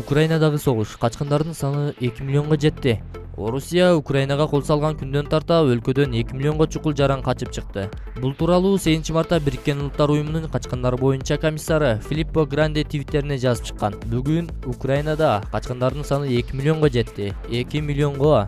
Украинадагы согуш качкындардын саны 2 миллионго жетти. Орусия Украинага кол салган күндөн тарта өлкөдөн 2 миллионго чукул жаран качып чыкты. Бул тууралуу 8 мартта Бириккен Улуттар Уюмунун качкындар боюнча комиссары Филиппо Гранди твиттерине жазып чыккан. Бүгүн Украинада качкындардын саны 2 миллионго жетти. 2 миллионго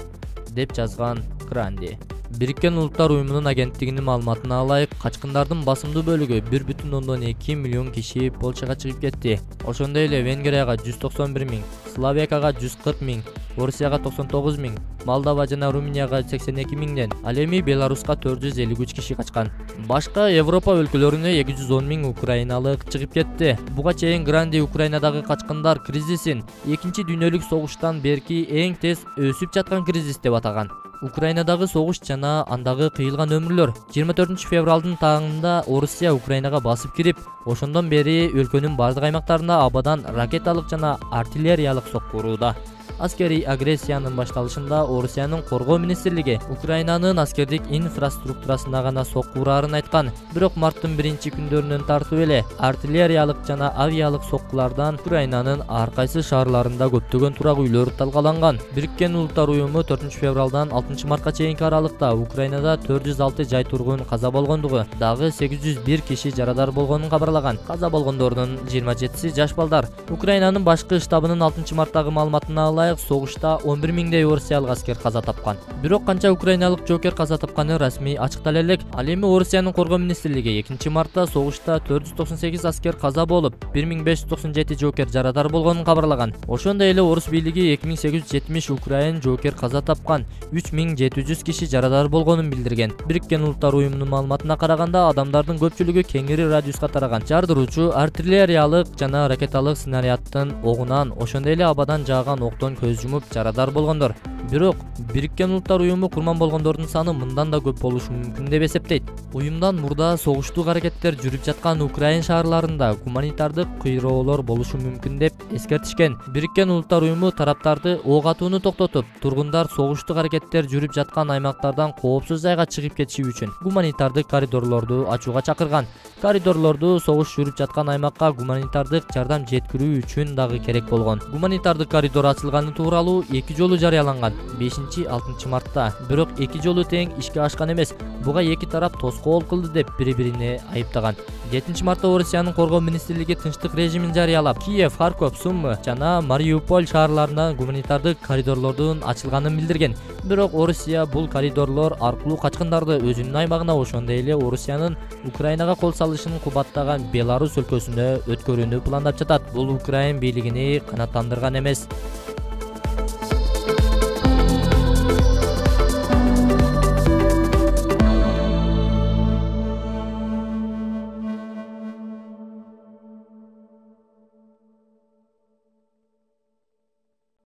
деп жазган Гранди. Бириккен Улуттар Уюмунун агенттигинин маалыматына ылайык, качкындардын басымдуу бөлүгү 1,2 миллион киши Польшага чыгып кетти. Ошондой эле Венгрияга 191 миң, Словакияга 140 миң, Орусияга 99 миң, Молдова жана Румынияга 82 миңден, ал эми Беларуска 453 киши качкан. Башка Европа өлкөлөрүнө 210 миң украиналык чыгып кетти. Буга чейин Гранди Украинадагы качкындар кризисин Экинчи дүйнөлүк согуштан берки эң тез өсүп жаткан кризис деп атаган. Украинадагы согуш жана андагы кыйылган өмүрлөр 24 февралдын таңында Орусия Украинага басып кирип, ошондон бери өлкөнүн бардык аймактарына абадан ракеталык жана артиллериялык сокку урууда. Аскерий агрессиянын башталышында Орусиянын коргоо министрлиги Украинанын аскердик инфраструктурасына гана сокку ураарын айткан. Бирок марттын 1-күндөрүнөн тартып эле артиллериялык жана авиалык соккулардан Украинанын ар кайсы шаарларында көптөгөн турак үйлөр талкаланган. Бириккен Улуттар Уюму 4 февралдан 6 мартка чейинки аралыкта Украинада 406 жай тургун каза болгондугу, дагы 801 киши жарадар болгонун кабарлаган. Каза болгондордун 27си жаш балдар. Украинанын башкы штабынын 6 марттагы маалыматына ылайык, согушта 11 миңдей орусиялык аскер каза тапкан. Бирок канча украиналык жоокер каза тапканы расмий ачыктала элек. Ал эми Орусиянын коргоо министрлиги 2 мартта согушта 498 аскер каза болуп, 1597 жоокер жарадар болгонун кабарлаган. Ошондой эле орус бийлиги 2870 украин жоокер каза тапкан, 3700 киши жарадар болгонун билдирген. Бириккен Улуттар Уюмунун маалыматына караганда, адамдардын көпчүлүгү кеңири радиуска тараган. Жардыруучу артиллериялык жана ракеталык снаряддын огунан, ошондой эле абадан жааган октон көз жумуп жарадар болгондор. Бирок Бириккен Улуттар Уюму курман болгондордун саны мындан да көп болушу мүмкүн деп эсептейт. Уюмдан мурда согуштук аракеттер жүрүп жаткан Украин шаарларында гуманитардык кыйроолор болушу мүмкүн деп эскертишкен. Бириккен Улуттар Уюму тараптарды ок атууну токтотуп, тургундар согуштук аракеттер жүрүп жаткан аймактардан коопсуз жайга чыгып кетиши үчүн гуманитардык коридорлорду ачууга чакырган. Коридорлорду согуш жүрүп жаткан аймакка гуманитардык жардам жеткирүү үчүн дагы керек болгон. Гуманитардык коридор ачылганы тууралуу 2 жолу жарыяланган 5-6 мартта. Бирок 2 жолу тең ишке ашкан эмес. Буга эки тарап тоскоол кылды деп бири-бирине айыптаган. 7 мартта Орусиянын коргоо министрлиги тынчтык режимин жарыялап, Киев, Харьков, Сумы жана Мариуполь шаарларына гуманитардык коридорлордун ачылганын билдирген. Бирок Орусия бул коридорлор аркылуу качкындарды өзүнүн аймагына, ошондой эле Орусиянын Украинага кол салышын кубаттаган Беларус өлкөсүнө өткөрүүнү пландап жатат. Бул Украин бийлигини канааттандырган эмес.